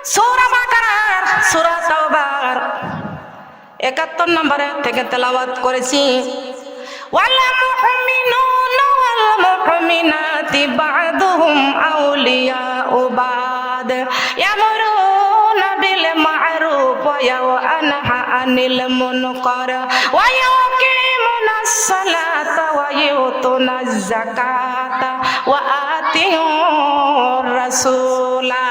সূরা বাকারার সূরা তাওবার ৭১ নম্বরে থেকে তেলাওয়াত করেছি। ওয়াল মুমিনুনা ওয়াল মুমিনাতি বা'দুহুম আউলিয়াউ বা'দ ইয়ামুরুনা বিল মা'রুফ ওয়া ইয়ানহা আনিল মুনকার ওয়া yuqimunas salata ওয়া yu'tunaz zakata ওয়া আতিউর রাসূলা।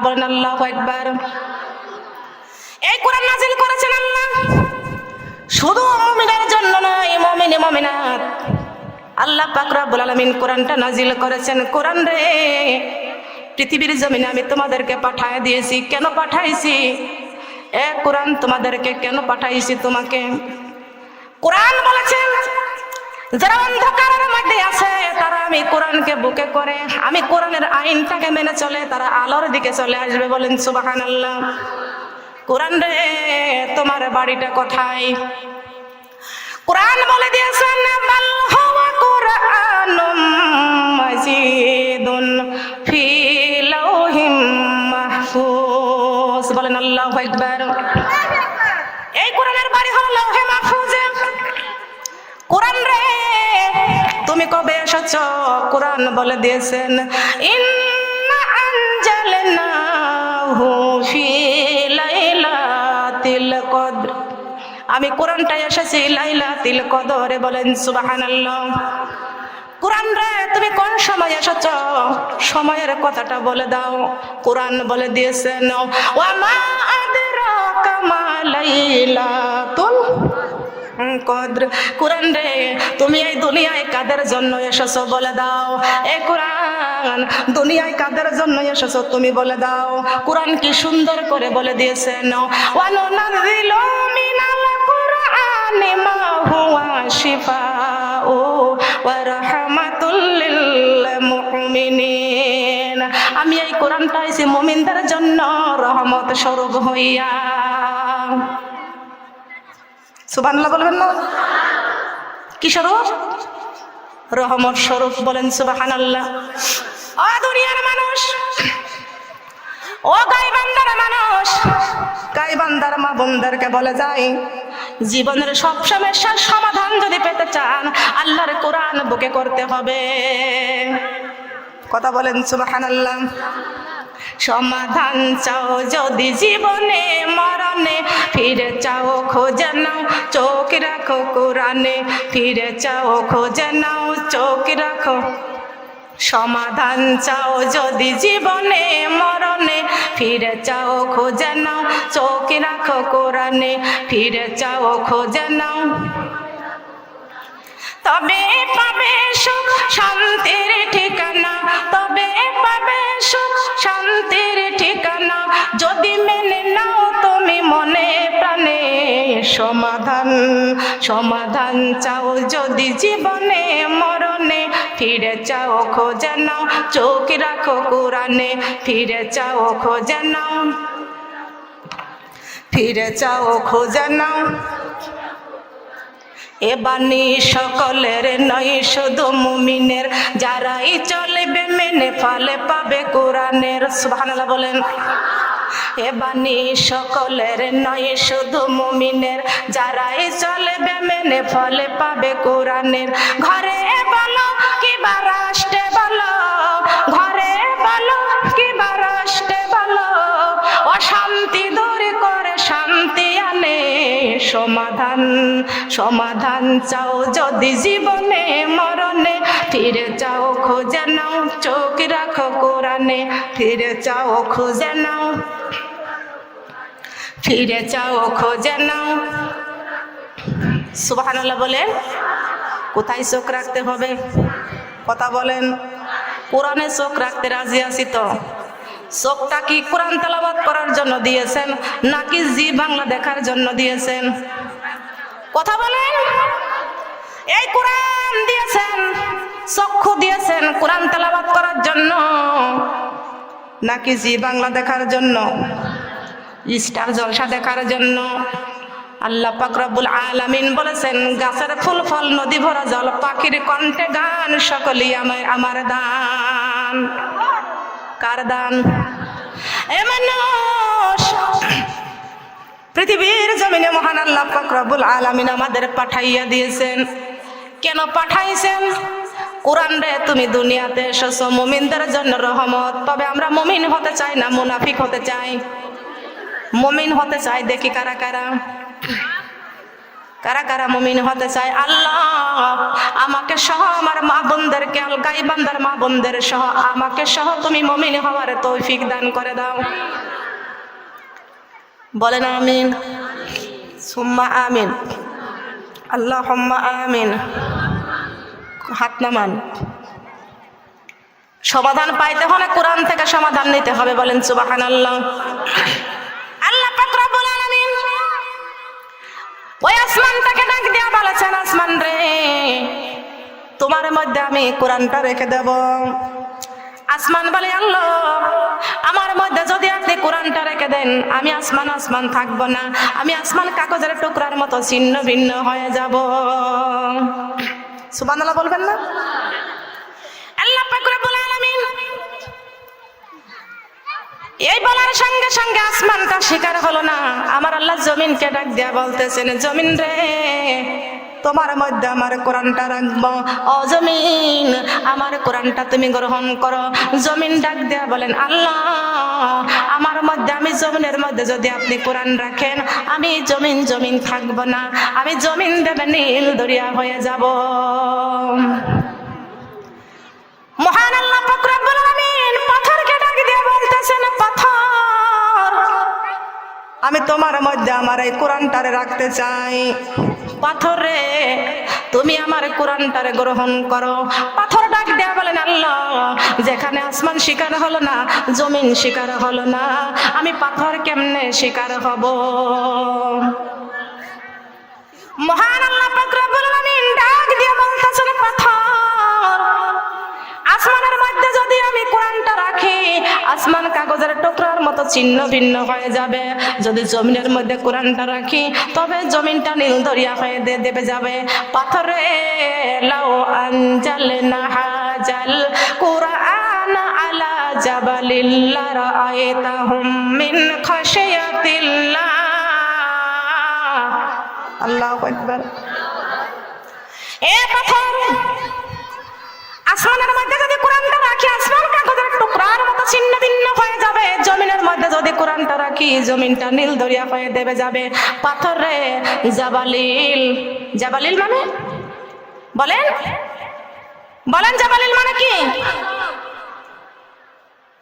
বলেন আল্লাহু আকবার। এই কোরআন নাযিল করেছেন আল্লাহ শুধু মুমিনের জন্য নয়, মুমিন মুমিনাত আল্লাহ পাক রব্বুল আলামিন কোরআনটা নাযিল করেছেন। কোরআন রে পৃথিবীর জমিনে আমি তোমাদেরকে পাঠিয়ে দিয়েছি। কেন পাঠাইছি? এ কোরআন তোমাদেরকে কেন পাঠাইছি? তোমাকে কোরআন বলেছেন যারা অন্ধকারের মধ্যে আছে তারা আমি কোরআনকে বুকে করে, আমি কোরআনের আইনটাকে মেনে চলে তারা আলোর দিকে চলে আসবে। বলেন সুবহানাল্লাহ। কোরআন রে তোমার বাড়িটা কোথায়? কোরআন বলে দিয়েছেন বাল হুয়া কুরআনুম মাজিদুন ফি লাউহিম মাহফুজ। বলেন আল্লাহু আকবার। এই কোরআনের বাড়ি হলো লাউহে মাহফুজে। কোরআন রে তুমি কবে এসেছো? কোরআন বলে দিয়েছেন ইন্না আনজালনাহু ফি লাইলাতিল কদর। আমি কোরআনটা এসেছি লাইলাতুল কদরে। বলেন সুবহানাল্লাহ। কোরআন রে তুমি কোন সময় এসেছো? সময়ের কথাটা বলে দাও। কোরআন বলে দিয়েছেন ওয়া মা আদরাকা মা লাইলাতুল কদর। কোরআন রে তুমি এই দুনিয়ায় কাদের জন্য এসেছো বলে দাও। এই কোরআন দুনিয়ায় কাদের জন্য এসেছো তুমি বলে দাও। কোরআন কি সুন্দর করে বলে দিয়েছেন ওয়া নুনাযিলু মিনাল কুরআনি মা হুয়া শিফাউ ওয়া রাহমাতুল লিল মুমিনিন। আমি এই কোরআনটা আইছি মুমিনদের জন্য রহমত স্বরূপ হইয়া। সুবহানাল্লাহ বলবেন না? কি স্বরূপ? রহমত স্বরূপ। বলেন সুবহানাল্লাহ। ও দুনিয়ার মানুষ, ও গাইবান্দার মানুষ, গাইবান্দার মা বোনদেরকে বলে যাই জীবনের সব সমস্যার সমাধান যদি পেতে চান আল্লাহর কোরআন বুকে করতে হবে। কথা বলেন সুবহানাল্লাহ। সমাধান চাও যদি জীবনে মরণে, ফিরে চাও খোঁজে নাও চোখ রাখো কোরআনে। ফিরে চাও খোঁজে নাও চোখ রাখো। সমাধান চাও যদি জীবনে মরণে, ফিরে চাও খোঁজে নাও চোখ রাখো কোরআনে। ফিরে চাও খোঁজে নাও তবে পাবে সুখ শান্তির ঠিকানা। তবে পাবে সুখ শান্তির ঠিকানা যদি মেনে নাও তুমি মনে প্রাণে। সমাধান সমাধান চাও যদি জীবনে মরণে, ফিরে চাও খোঁজে নাও চোখ রাখো কোরআনে। ফিরে চাও খোঁজে নাও, ফিরে চাও খোঁজে নাও। এ বাণী সকলের নয় শুধু মুমিনের, যারাই চলবে মেনে ফলে পাবে কোরআনের। সুবহানাল্লাহ বলেন। এ বাণী সকলের নয় শুধু মুমিনের, যারাই চলবে মেনে ফলে পাবে কোরআনের। ঘরে বলো কিবা রাষ্ট্রে বলো, ঘরে বলো কিবা রাষ্ট্রে বলো, অশান্তি দূর করে শান্তি আনে। সমাধান সমাধান চাও যদি জীবনে মরণে, ফিরে চাও খোঁজে নাও চোখ রাখো কোরআনে। ফিরে চাও খুঁজে নাও, ফিরে চাও খোঁজে নাও। সুবহানাল্লাহ বলেন। কোথায় চোখ রাখতে হবে? কথা বলেন। কোরআনে চোখ রাখতে রাজি আছি তো। চোখটা কি কোরআন তেলাওয়াত করার জন্য দিয়েছেন নাকি জি বাংলা দেখার জন্য দিয়েছেন? কথা বলেন। এই কোরআন দিয়েছেন, চক্ষু দিয়েছেন কোরআন তেলাওয়াত করার জন্য নাকি জি বাংলা দেখার জন্য, স্টার জলসা দেখার জন্য? আল্লাহ পাক রব্বুল আলামিন বলেছেন গাছের ফুল ফল নদী ভরা জল পাখির কণ্ঠে গান সকলই আমার দান। কার দান? এমন পৃথিবীর জমিনে মহান আল্লাহ পাক রব্বুল আলামিন আমাদের পাঠাইয়া দিয়েছেন। কেন পাঠাইছেন? কোরআন রে তুমি দুনিয়াতে এসেছো মুমিনদের জন্য রহমত। তবে আমরা মুমিন হতে চাই না মুনাফিক হতে চাই? মুমিন হতে চাই। দেখি কারা কারা কারা কারা মুমিন হতে চায়? আল্লাহ আমাকে সহ আমার মা বোনদেরকে, আল গাইবান্দার মা বোনদের সহ আমাকে সহ তুমি মুমিন হওয়ার তৌফিক দান করে দাও। বলেন আমিন, সুম্মা আমিন, আল্লাহুম্মা আমিন। হাত নামান। সমাধান পাইতে হলে কোরআন থেকে সমাধান নিতে হবে। বলেন সুবহানাল্লাহ। আল্লাহ পাক রব্বুল আলামিন ওই আসমানটাকে ডাক দিয়া বলেছেন, আসমান রে তোমার মধ্যে আমি কোরআনটা রেখে দেব। আসমান বলে, আল্লাহ আমার মধ্যে যদি আপনি কোরআনটা রেখে দেন আমি আসমান আসমান থাকবো না, আমি আসমান কাগজের টুকরার মতো ছিন্ন ভিন্ন হয়ে যাব। সুবহানাল্লাহ বলবেন না? আল্লাহ পাক রব্বুল আলামিন এই বলার সঙ্গে সঙ্গে আসমানটা স্বীকার হলো না। আমার আল্লাহ জমিনকে ডাক দিয়া বলতেছেন, জমিন রে তোমার মধ্যে আমার কোরআনটা রাখবো। ও জমিন আমার কোরআনটা তুমি গ্রহণ করো। জমিন ডাক দিয়া বলেন, আল্লাহ আমার মধ্যে, আমি জমিনের মধ্যে যদি আপনি কোরআন রাখেন আমি জমিন জমিন থাকবো না, আমি জমিন দেবে নীল দরিয়া হয়ে যাব। মহান আল্লাহ পাক রব্বুল আলামিন পাথরকে ডাক দিয়ে বলতেছেন, পাথর আমি তোমার মধ্যে আমার এই কোরআনটারে রাখতে চাই। পাথর রে তুমি আমার কোরআনটারে গ্রহণ করো। পাথর ডাক দিয়ে বলেন, আল্লাহ যেখানে আসমান স্বীকার হলো না, জমিন স্বীকার হলো না, আমি পাথর কেমনে স্বীকার হব? মহান আল্লাহ পাক রব্বুল আলামিন ডাক দিয়ে বলতেছেন, পাথর আসমানের মধ্যে যদি আমি কোরআনটা রাখি আসমান কাগজের টুকরার মতো ছিন্ন ভিন্ন হয়ে যাবে। যদি জমিনের মধ্যে কোরআনটা রাখি তবে জমিনটা নীল দরিয়া হয়ে দেবে যাবে। পাথরে লাউ আনজালনা হাজাল কুরআন আলা জাবালিল লারাআইতাহুম মিন খাশিয়াতিল্লাহ। আল্লাহু আকবার। এ পাথর আসমানের মধ্যে যদি কোরআনটা রাখি আসমান কাগজের টুকরার মতো ছিন্ন ভিন্ন হয়ে যাবে। জমিনের মধ্যে যদি কোরআনটা রাখি জমিনটা নীল দরিয়া হয়ে দেবে যাবে। পাথর রে জাবালিল, জাবালিল মানে বলেন বলেন জাবালিল মানে কি?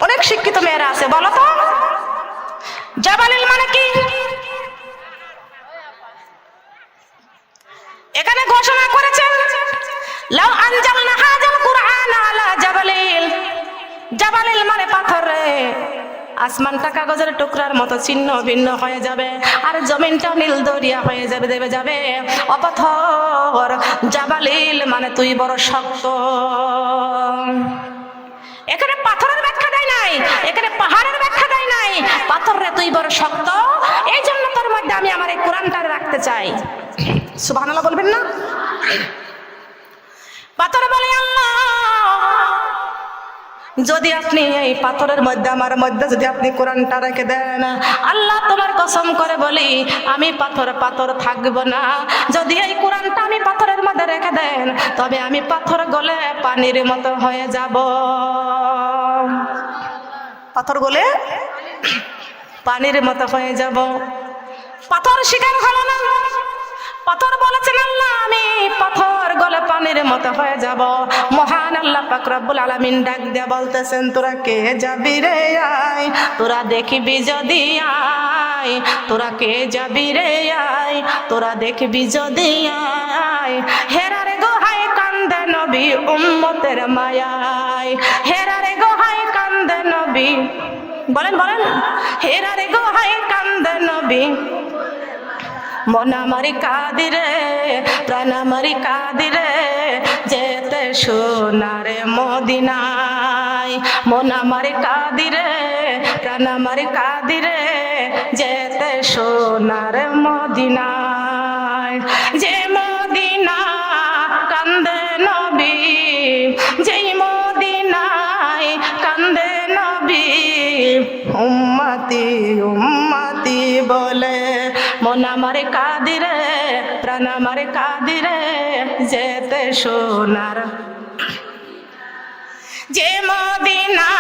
অনেক শিক্ষিত মেয়েরা আছে, বলো তো জাবালিল মানে কি? এখানে ঘোষণা করেছেন, লাউ আনজালনা হাযাল কুরআন আলা জাবালিল। জাবালিল মানে পাথর রে আসমানটা কাগজের টুকরার মতো ছিন্ন ভিন্ন হয়ে যাবে আর জমিনটা নীল দরিয়া হয়ে যাবে দেবে যাবে। অপাথর জাবালিল মানে তুই বড় শক্ত। এখানে পাথরের ব্যাখ্যা দেয় নাই, এখানে পাহাড়ের ব্যাখ্যা দেয় নাই। পাথর রে তুই বড় শক্ত, এই জন্য তোর মধ্যে আমি আমার এই কোরআনটা রাখতে চাই। সুবহানাল্লাহ বলবেন না? পাথর বলে, আল্লাহ যদি আপনি এই পাথরের মধ্যে আমার মধ্যে যদি আপনি কোরআনটা রেখে দেন, আল্লাহ তোমার কসম করে বলি আমি পাথর পাথর থাকবো না। যদি এই কোরআনটা আমি পাথরের মধ্যে রেখে দেন তবে আমি পাথর গলে পানির মতো হয়ে যাব। পাথর গলে পানির মতো হয়ে যাব। পাথর স্বীকার হলো না। পাথর বলেছেন, আল্লাহ আমি পাথর গলে পানির মতো হয়ে যাব। মহান আল্লাহ পাক রব্বুল আলামিন ডাক দিয়া বলতেছেন, তোরা কে যাবি রে আয়, তোরা দেখবি যদি আয়, তোরা কে যাবি রে আয়, তোরা দেখবি যদি আয়। হেরার গোহায় কান্দে নবী উম্মতের মায়ায়, হেরার গোহায় কান্দে নবী। বলেন বলেন, হেরার গোহায় কান্দে নবী। মন আমারি কাঁদিরে প্রাণ আমারি কাঁদিরে যেতে সোনারে মদিনায়। মন আমারি কাঁদিরে প্রাণ আমারি কাঁদিরে যেতে সোনারে মদিনায়। যে মদিনা কান্দে নবী, যেই মদিনায় কান্দে নবী উম্মত উম্মতি উম্মতি বলে। মন আমার কাঁদিরে প্রাণ আমার কাঁদিরে যেতে সোনার যে মদিনা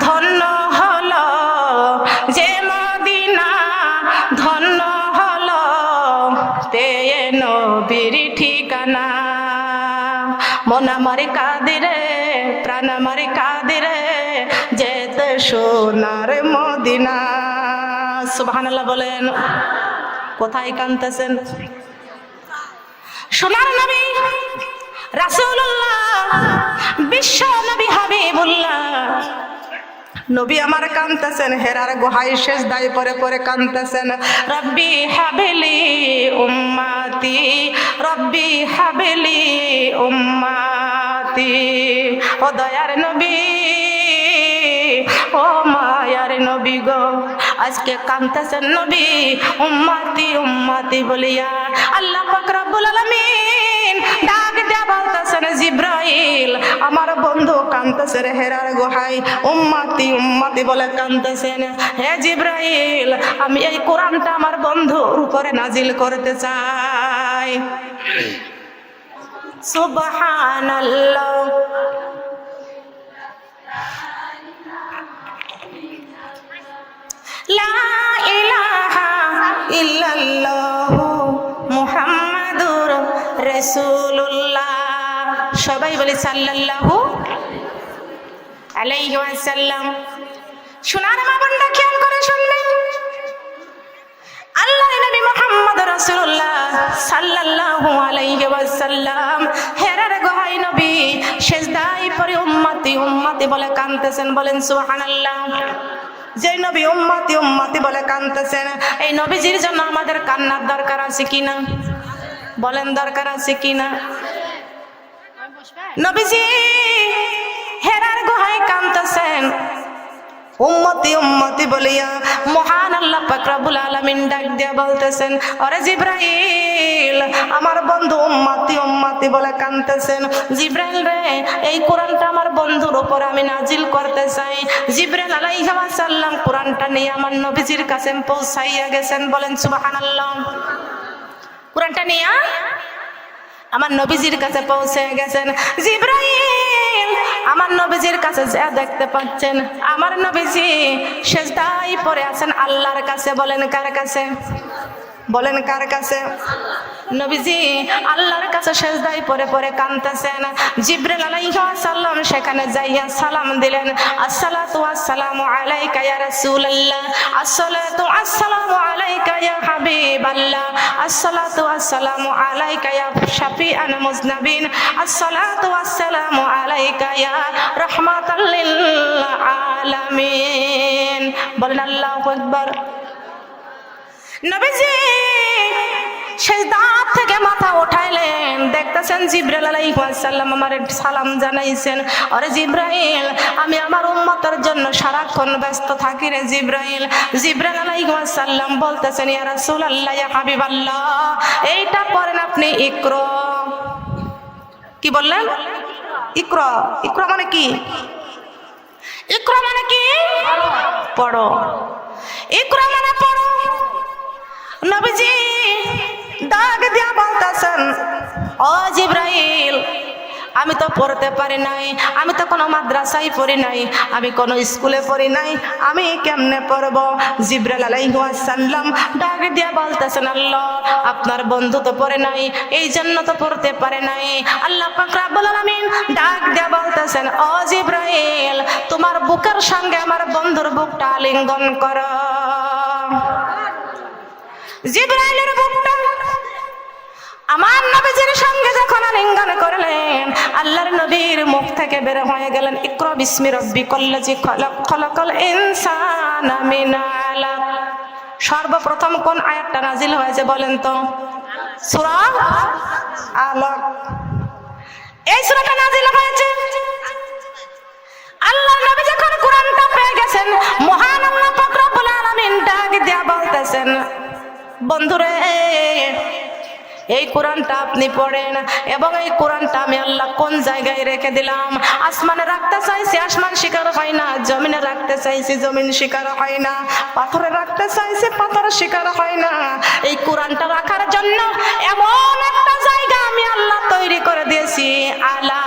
ধন্য হলো, যে মদিনা ধন্য হলো পেয়ে নবীর ঠিকানা। মন আমার কাঁদিরে প্রাণ আমার কাঁদিরে যেতে সোনার মদিনা। সুবহানাল্লাহ বলেন। কোথায় কাঁদতেছেন? সোনার নবী রাসূলুল্লাহ বিশ্ব নবী হাবিবুল্লাহ নবী আমার কাঁদতেছেন, হেরার গুহায় সেজদায় পরে পরে কাঁদতেছেন। রব্বি হাবিলি উম্মতি, রব্বি হাবিলি উম্মতি। ও দয়ার নবী, ও মায়ার নবী গো, আজকে কাঁদতেছেন নবী উম্মতি উম্মতি বলিয়া। আল্লাহ পাক রব্বুল আলামিন ডাক দিয়া বলতেছেন, জিব্রাইল আমার বন্ধু কাঁদতেছে রে হেরার গুহায়, উম্মতি উম্মতি বলে কাঁদতেছেন। হে জিব্রাইল, আমি এই কোরআনটা আমার বন্ধুর উপরে নাজিল করতে চাই। সুবহানাল্লাহ। লা ইলাহা ইল্লাল্লাহু মুহাম্মাদুর রাসূলুল্লাহ। সবাই বলি সাল্লাল্লাহু আলাইহি ওয়াসাল্লাম। শোনার মা বোনরা খেয়াল করে শুনবেন, আল্লাহর নবী মুহাম্মদ রাসূলুল্লাহ সাল্লাল্লাহু আলাইহি ওয়াসাল্লাম হেরার গুহায় নবী সিজদায় পড়ে উম্মতি উম্মতি বলে কাঁদতেছেন। বলেন সুবহানাল্লাহ। যে নবী উম্মতি উম্মতি বলে কাঁদতেছেন, এই নবীজির জন্য আমাদের কান্নার দরকার আছে কিনা? বলেন দরকার আছে কিনা? নবীজি হেরার গুহায় কাঁদতেছেন উম্মতি উম্মতি বলিয়া। মহান আল্লাহ পাক রব্বুল আলামিন ডাক দিয়া বলতেছেন, আরে জিব্রাইল আমার বন্ধু উম্মতি উম্মতি বলে কাঁদতেছেন। জিব্রাইল রে, এই কোরআনটা আমার বন্ধুর উপর আমি নাজিল করতে চাই। জিব্রাইল আলাইহিস সালাম কোরআনটা নিয়ে আমার নবীজির কাছে পৌঁছাইয়া গেছেন। বলেন সুবহানাল্লাহ। কোরআনটা নিয়ে আমার নবীজির কাছে পৌঁছে গেছেন। জিব্রাইল আমার নবীজির কাছে যা দেখতে পাচ্ছেন, আমার নবীজি সিজদায় পড়ে আছেন আল্লাহর কাছে। বলেন কার কাছে? বলেন কার কাছে? নবীজি আল্লাহর কাছে সিজদায় পড়ে পড়ে কাঁদতেছেন। জিবরিল আলাইহিস সালাম সেখানে যাইয়া সালাম দিলেন, আসসালাতু ওয়াসসালামু আলাইকা ইয়া রাসূলুল্লাহ, আসসালাতু ওয়াসসালামু আলাইকা ইয়া হাবিবাল্লাহ, আসসালাতু ওয়াসসালামু আলাইকা ইয়া শাফিআন মুজনাবিন, আসসালাতু ওয়াসসালামু আলাইকা ইয়া রাহমাতাল লিল আলামিন। বলেন আল্লাহু আকবার। নবীজি সিজদা থেকে মাথা উঠাইলেন, দেখতেছেন জিবরাইল আলাইহিস সালাম আমারে সালাম জানাইছেন। আরে জিবরাইল, আমি আমার উম্মতের জন্য সারাক্ষণ ব্যস্ত থাকি রে জিবরাইল। জিবরাইল আলাইহিস সালাম বলতেছেন, ইয়া রাসূলুল্লাহ ইয়া হাবিবাল্লাহ, এইটা পড়েন আপনি ইকরা। কি বললেন? ইকরা। ইকরা মানে কি? ইকরা মানে কি? পড়ো। ইকরা মানে পড়ো। নবীজি ডাক দিয়া বলতেছেন, ও জিবরাইল, আমি তো পড়তে পারি নাই, আমি তো কোনো মাদ্রাসায় পড়ি নাই, আমি কোনো স্কুলে পড়ি নাই, আমি কেমনে পড়ব? জিবরাইল আলাইহিস সালাম ডাক দিয়া বলতেছেন, আল্লাহ আপনার বন্ধু তো পড়ে নাই, এই জন্য তো পড়তে পারে নাই। আল্লাহ পাক রব্বুল আলামিন ডাক দিয়া বলতেছেন, ও জিবরাইল, তোমার বুকের সঙ্গে আমার বন্ধুর বুকটা আলিঙ্গন করো। জিবরাইলের বুকটা আমার নবীজির সঙ্গে যখন আলিঙ্গন করলেন, আল্লাহর নবীর মুখ থেকে বের হয়ে গেলেন, ইকরা বিসমি রাব্বিকাল্লাযী খালাক, খালাকাল ইনসানা মিন আলাক। সর্বপ্রথম কোন আয়াতটা নাজিল হয়েছে বলেন তো? সূরা আলাক। এই সূরাটা নাজিল হয়েছে আল্লাহর নবী যখন কোরআনটা পেয়ে গেছেন, মহান আল্লাহ পাক রব্বুল আলামিন ডাক দিয়া বলতেছেন, বন্ধুরে এই কোরআনটা আপনি পড়েন, এবং এই কোরআনটা আমি আল্লাহ কোন জায়গায় রেখে দিলাম। আসমানে রাখতে চাইছি, আসমান শিকার হয় না। জমিনে রাখতে চাইছি, জমিন শিকার হয় না। পাথরে রাখতে চাইছি, পাথর শিকার হয় না। এই কোরআনটা রাখার জন্য এমন একটা জায়গা আমি আল্লাহ তৈরি করে দিয়েছি। আলা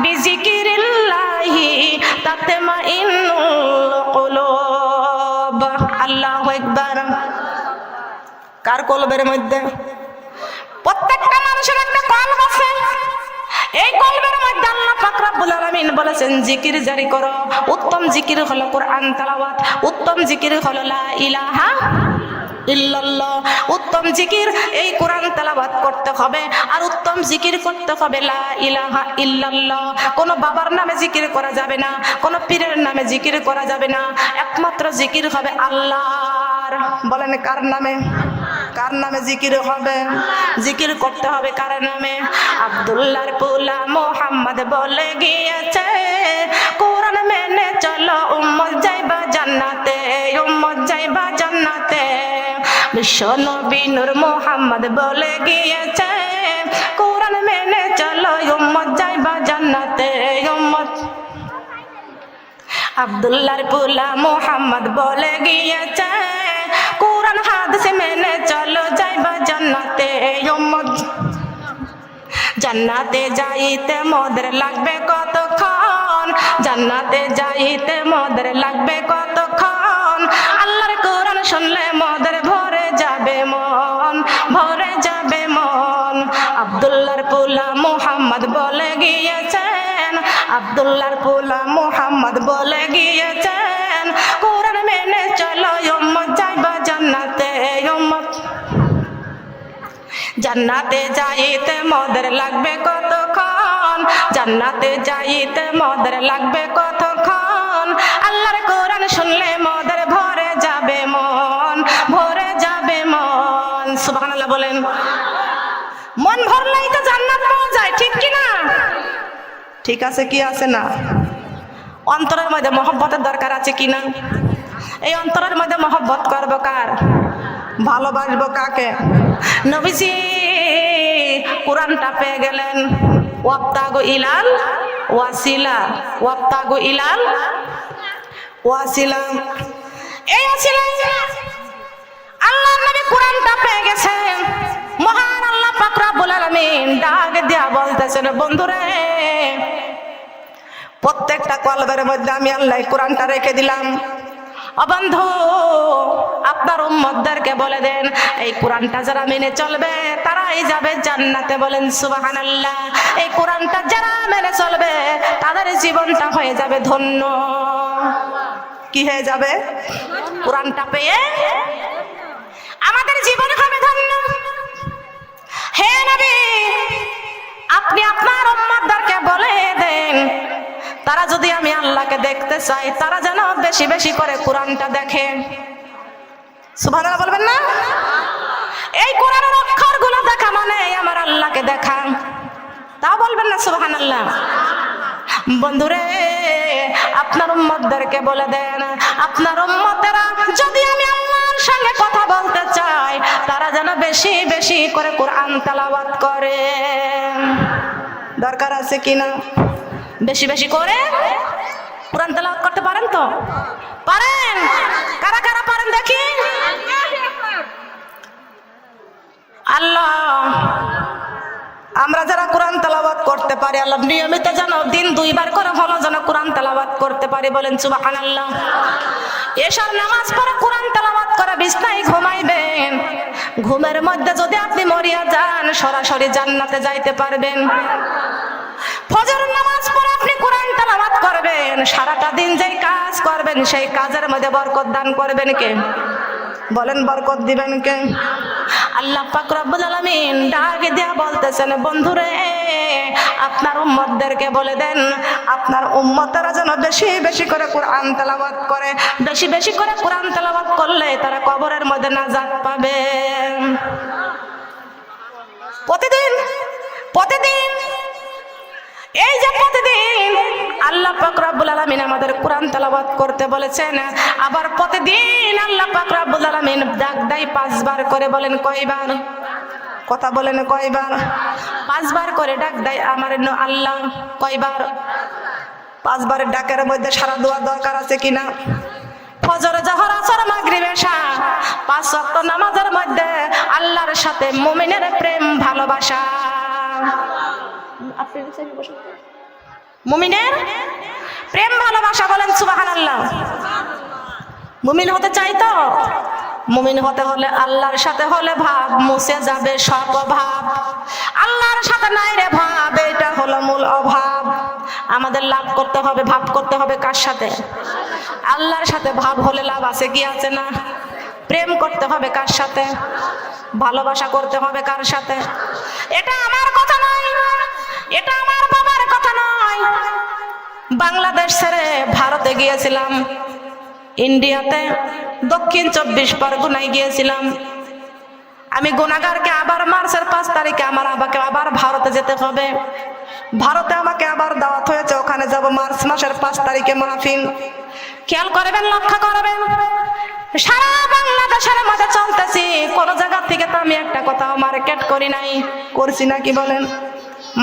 বিজিকিরিল্লাহি তাতমাইন্নুল কুলুব। আল্লাহু আকবার। কার কলবের মধ্যে? প্রত্যেকটা মানুষের একটা কলব আছে। এই কলবের মধ্যে আল্লাহ পাক রব্বুল আলামিন বলেছেন জিকির জারি করো। উত্তম জিকির হলো কোরআন তেলাওয়াত, উত্তম জিকির হলো লা ইলাহা ইল্লাল্লাহ। উত্তম জিকির এই কোরআন তেলাওয়াত করতে হবে, আর উত্তম জিকির করতে হবে লা ইলাহা ইল্লাল্লাহ। কোনো বাবার নামে জিকির করা যাবে না, কোনো পীরের নামে জিকির করা যাবে না। একমাত্র জিকির হবে আল্লাহর। বলেন কার নামে? কার নামে জিকির হবে? জিকির করতে হবে কার নামে? আব্দুল্লাহর পোলা মোহাম্মদ বলে গিয়েছে, কোরআন মেনে চলো উম্মত যাইবা জান্নাতে, উম্মত যাইবা জান্নাতে। বিশ্ব নবী নূর মোহাম্মদ বলে গিয়েছে, কোরআন মেনে চলো উম্মত যাইবা জান্নাতে, উম্মত। আব্দুল্লাহর পোলা মোহাম্মদ বলে গিয়েছে, কোরআন হাদিস মেনে চলো যাইবা জান্নাতে, উম্মত। জান্নাতে যাইতে মোদের লাগবে কতক্ষণ, জান্নাতে যাইতে মোদের লাগবে কতক্ষণ। আল্লাহর কোরআন শুনলে মোদের ভরে যাবে মন, ভরে যাবে মন। আব্দুল্লাহর পোলা মুহাম্মদ বলে গিয়েছেন, আব্দুল্লাহর পোলা মুহাম্মদ বলে গিয়েছেন, কোরআন মেনে চলো উম্মত যাইবা জান্নাতে, উম্মত। জান্নাতে যাইতে মোদের লাগবে কতক্ষণ, জান্নাতে যাইতে মোদের লাগবে কতক্ষণ। আল্লাহর কোরআন শুনলে মোদের ভরে যাবে মন, ভরে যাবে মন। সুবহানাল্লাহ বলেন। মন ভরলেই তো জান্নাত পাওয়া যায়, ঠিক কি না? ঠিক আছে কি আছে না? অন্তরের মধ্যে মহব্বতের দরকার আছে কি না? এই অন্তরের মধ্যে মহব্বত করবো কার? ভালোবাসবো কাকে? নবীজি কোরআনটা পেয়ে গেলেন, ওয়াবতাগু ইলাল ওয়াসিলা, ওয়াবতাগু ইলাল ওয়াসিলা। এই ওয়াসিলা আল্লাহর নবী কোরআনটা পেয়ে গেছেন। মহান আল্লাহ পাক রব্বুল আলামিন ডাক দিয়া বলতেছেন, বন্ধুরে প্রত্যেকটা কলবের মধ্যে আমি আল্লাহ কোরআনটা রেখে দিলাম। বন্ধু আপনার উম্মতদেরকে বলে দেন, এই কোরআনটা যারা মেনে চলবে তারাই যাবে জান্নাতে। বলেন সুবহানাল্লাহ। এই কোরআনটা যারা মেনে চলবে তাদের জীবনটা হয়ে যাবে ধন্য। কি হয়ে যাবে? কোরআনটা পেয়ে আমাদের জীবন হবে ধন্য। হে নবী, আপনি আপনার উম্মতদেরকে বলে দেন, তারা যদি আমি আল্লাহকে দেখতে চাই তারা যেন বেশি বেশি করে কোরআনটা দেখে। সুবহানাল্লাহ বলবেন না? এই কোরআনের অক্ষরগুলো দেখা মানে আমার আল্লাহকে দেখা। তা বলবেন না সুবহানাল্লাহ? বন্ধুরে আপনার উম্মতদেরকে বলে দেন, আপনার উম্মতেরা যদি আমি আল্লাহর সঙ্গে কথা বলতে চাই তারা যেন বেশি বেশি করে কোরআন তেলাওয়াত করে। দরকার আছে কিনা? বেশি বেশি করে কোরআন তেলাওয়াত করতে পারেন তো? পারেন? কারা কারা পারেন দেখি? আল্লাহ, আমরা যারা কোরআন তেলাওয়াত করতে পারি, আল্লাহ নিয়মিত যেন দিন 2 বার করে হলো যেন কোরআন তেলাওয়াত করতে পারি। বলেন সুবহানাল্লাহ। এশার নামাজ পড়ে কোরআন তেলাওয়াত করে বিছনায় ঘুমাইবেন। ঘুমের মধ্যে যদি আপনি মরিয়া যান সরাসরি জান্নাতে যাইতে পারবেন। ফজর নামাজ পড়ে আপনি কোরআন তেলাওয়াত করবেন, সারাটা দিন যেই কাজ করবেন সেই কাজের মধ্যে বরকত দান করবেন কে? বলেন বরকত দিবেন কে? আল্লাহ পাক রব্বুল আলামিন ডাক দিয়া বলতেছেন, বন্ধুরে আপনার উম্মতদেরকে বলে দেন, আপনার উম্মতেরা যেন বেশি বেশি করে কোরআন তেলাওয়াত করে। বেশি বেশি করে কোরআন তেলাওয়াত করলে তারা কবরের মধ্যে নাজাত পাবে। প্রতিদিন প্রতিদিন এই যে প্রতিদিন আল্লাহ পাক রব্বুল আলামিন আমাদের কোরআন তেলাওয়াত করতে বলেছেন, আবার প্রতিদিন আল্লাহ পাক রব্বুল আলামিন ডাক দেয় 5 বার করে। বলেন কয়বার? কথা বলেন কয়বার? 5 বার করে ডাক দেয় আমার আল্লাহ। কয়বার? 5 বারের ডাকের মধ্যে সারা দোয়া দরকার আছে কিনা? ফজর, জোহর, আসর, মাগরিব, এশা 5 ওয়াক্ত নামাজের মধ্যে আল্লাহর সাথে মুমিনের প্রেম ভালোবাসা। মুমিনের প্রেম ভালোবাসা, বলেন সুবহানাল্লাহ। মুমিন হতে চাই তো? মুমিন হতে হলে আল্লাহর সাথে হলে ভাব মুছে যাবে সব অভাব। আল্লাহর সাথে নাই রে ভাব, এটা হলো মূল অভাব। আমাদের লাভ করতে হবে, ভাব করতে হবে কার সাথে? আল্লাহর সাথে। ভাব হলে লাভ আছে কি আছে না? প্রেম করতে হবে কার সাথে? ভালোবাসা করতে হবে কার সাথে? এটা আমার কথা নয়, এটা আমার বাবার কথা নয়। বাংলাদেশ ছেড়ে ভারতে গিয়েছিলাম, ইন্ডিয়াতে দক্ষিণ 24 পরগনায় গিয়েছিলাম। আমি গুনাহগারকে আবার মার্চের 5 তারিখে আমার আবাকে আবার ভারতে যেতে হবে। ভারতে আমাকে আবার দাওয়াত হয়েছে, ওখানে যাব মার্চ মাসের 5 তারিখে মাহফিল। খেয়াল করবেন, লক্ষ্য করবেন, সারা বাংলাদেশের মধ্যে চলতেছি, কোন জায়গা থেকে তো আমি একটা কথাও মার্কেট করি নাই। করছি না কি বলেন?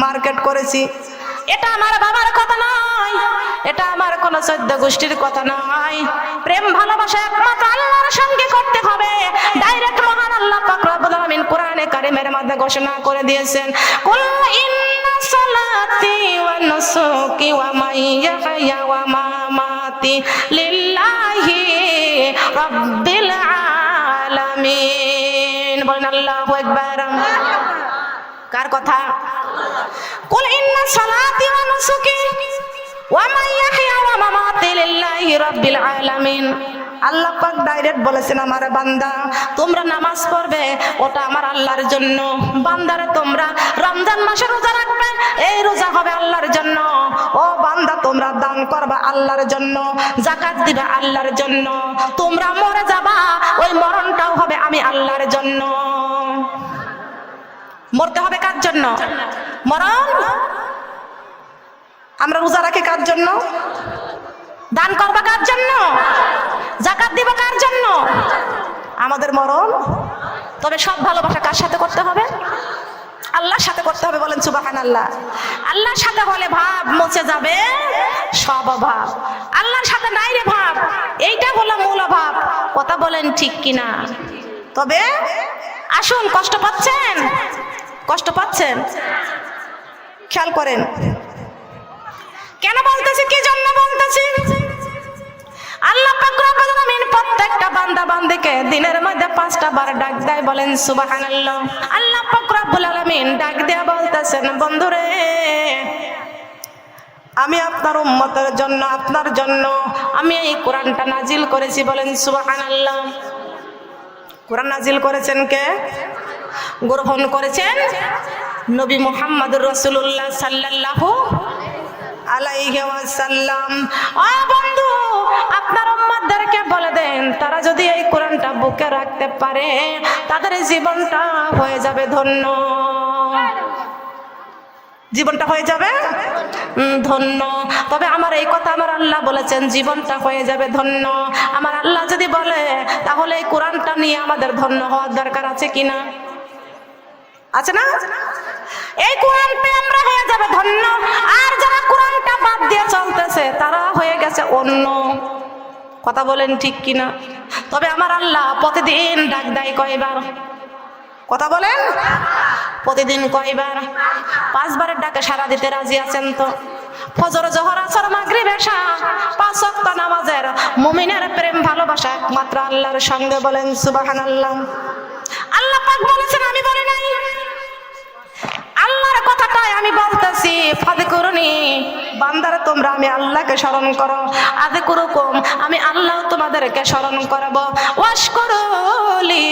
মার্কেট করেছি। এটা আমার বাবার কথা নয়, এটা আমার কোন 14 গোষ্ঠীর কথা নয়। প্রেম ভালোবাসা একমাত্র আল্লাহর সঙ্গে করতে হবে। ডাইরেক্ট মহান আল্লাহ পাক রব্বুল আলামিন কোরআনে কারীমের মধ্যে ঘোষণা করে দিয়েছেন, কুল ইন্না সালাতি ওয়া নুসুকি ওয়া মাইয়াহিয়া ওয়া মামাতি লিল্লাহি রাব্বিল আলামিন। বলেন আল্লাহু আকবার। কার কথা? কুল ইন্না সালাতি ওয়া নুসুকি ওয়া মাইয়াহিয়া ওয়া মামাতি লিল্লাহি রাব্বিল আলামিন। আল্লাহ পাক ডাইরেক্ট বলেছেন, আমার বান্দা তোমরা নামাজ পড়বে, ওটা আমার আল্লাহর জন্য। বান্দারে তোমরা রমজান মাসে রোজা রাখবে, এই রোজা হবে আল্লাহর জন্য। ও বান্দা তোমরা দান করবা আল্লাহর জন্য, যাকাত দিবা আল্লাহর জন্য। তোমরা মরে যাবা, ওই মরণটাও হবে আমি আল্লাহর জন্য। মরতে হবে কার জন্য? মরণ। আমরা রোজা রাখি কার জন্য? দান করবা কার জন্য? যাকাত দিবা কার জন্য? আমাদের মরণ। তবে সব ভালোবাসা কার সাথে করতে হবে? আল্লাহর সাথে করতে হবে। বলেন সুবহানাল্লাহ। আল্লাহর সাথে হলে ভাব মুছে যাবে সব অভাব। আল্লাহর সাথে নাই রে ভাব, এইটা হলো মূল অভাব। কথা বলেন ঠিক কিনা? তবে আসুন, কষ্ট পাচ্ছেন? কষ্ট পাচ্ছেন? খেয়াল করেন কেন বলতেছি, কি জন্য বলতেছি। আল্লাহ পাক রব্বুল আলামিন প্রত্যেকটা বান্দা বান্দিকে দিনের মধ্যে 5টা বার ডাক দেয়। বলেন সুবহানাল্লাহ। আল্লাহ পাক রব্বুল আলামিন ডাক দেয়া বলতেছেন, বন্ধুরে আমি আপনার উম্মতের জন্য, আপনার জন্য আমি এই কোরআনটা নাজিল করেছি। বলেন সুবহানাল্লাহ। কোরআন নাজিল করেছেন কে? গ্রহণ করেছেন নবী মুহাম্মদুর রাসূলুল্লাহ সাল্লাল্লাহু আলাইহি ওয়াসাল্লাম। ও বন্ধু, আপনার উম্মতদেরকে বলে দেন, তারা যদি এই কোরআনটা বুকে রাখতে পারে তাদের জীবনটা হয়ে যাবে ধন্য। জীবনটা হয়ে যাবে ধন্য। তবে আমার এই কথা আমার আল্লাহ বলেছেন, জীবনটা হয়ে যাবে ধন্য। আমার আল্লাহ যদি বলে, তাহলে এই কোরআনটা নিয়ে আমাদের ধন্য হওয়ার দরকার আছে কিনা? আছে না? এই কোরআন পেয়ে আমরা হয়ে যাবে ধন্য। আর যারা কোরআনটা বাদ দিয়ে চলতেছে তারা হয়ে গেছে অন্য। কথা বলেন ঠিক কিনা? তবে আমার আল্লাহ প্রতিদিন ডাক দেয় কয়বার? কথা বলেন, প্রতিদিন কয়বার? 5 বারের ডাকে সারা দিতে রাজি আছেন তো? ফজর, জোহর, আসর, মাগরিব, এশা 5 ওয়াক্ত নামাজের মুমিনের প্রেম ভালোবাসা একমাত্র আল্লাহর সঙ্গে। বলেন সুবহানাল্লাহ। আল্লাহ পাক বলেছেন, আমি বলি নাই। আল্লাহর কথাটাই আমি বলতেছি। ফাযকুরুনি, বান্দারা তোমরা আমি আল্লাহকে স্মরণ করো। আযকুরুকুম, আমি আল্লাহ তোমাদেরকে স্মরণ করব। ওয়াশকুরুলি,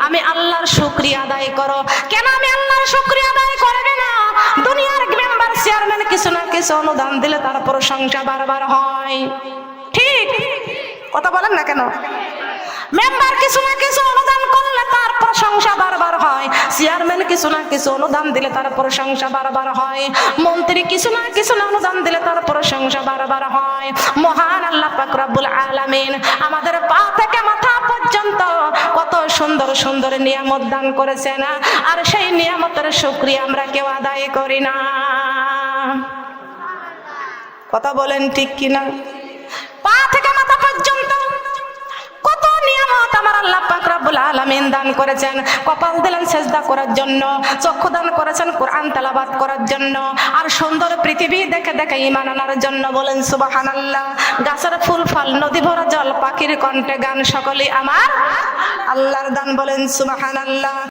আমি আল্লাহর শুকরিয়া আদায় করো। কেন আমি আল্লাহর শুকরিয়া আদায় করবে না? দুনিয়ার মেম্বার চেয়ারম্যান কিছু না কিছু অনুদান দিলে তার প্রশংসা বারবার হয়। ঠিক কথা বলেন না কেন? মেম্বার কিছু না কিছু অনুদান করলে তার প্রশংসা বারবার হয়। চেয়ারম্যান কিছু না কিছু অনুদান দিলে তার প্রশংসা বারবার হয়। মন্ত্রী কিছু না কিছু অনুদান দিলে তার প্রশংসা বারবার হয়। মহান আল্লাহ পাক রব্বুল আলামিন আমাদের পা থেকে মাথা পর্যন্ত কত সুন্দর সুন্দর সুন্দর নিয়ামত দান করেছেন, আর সেই নিয়ামতের শুকরিয়া আমরা কেউ আদায় করি না। কথা বলেন ঠিক কিনা? পা থেকে মাথা পর্যন্ত কত নিয়ামত আমার আল্লাহ পাক রব্বুল আলামিন দান করেছেন। কপাল দিলেন সেজদা করার জন্য, চক্ষু দান করেছেন কোরআন তেলাওয়াত করার জন্য, আর সুন্দর পৃথিবী দেখে দেখে ঈমান আনার জন্য। বলেন সুবহানাল্লাহ। গাছের ফুল ফল, নদী ভরা জল, পাখির কণ্ঠে গান, সকলেই আমার আল্লাহর দান। বলেন সুবহানাল্লাহ।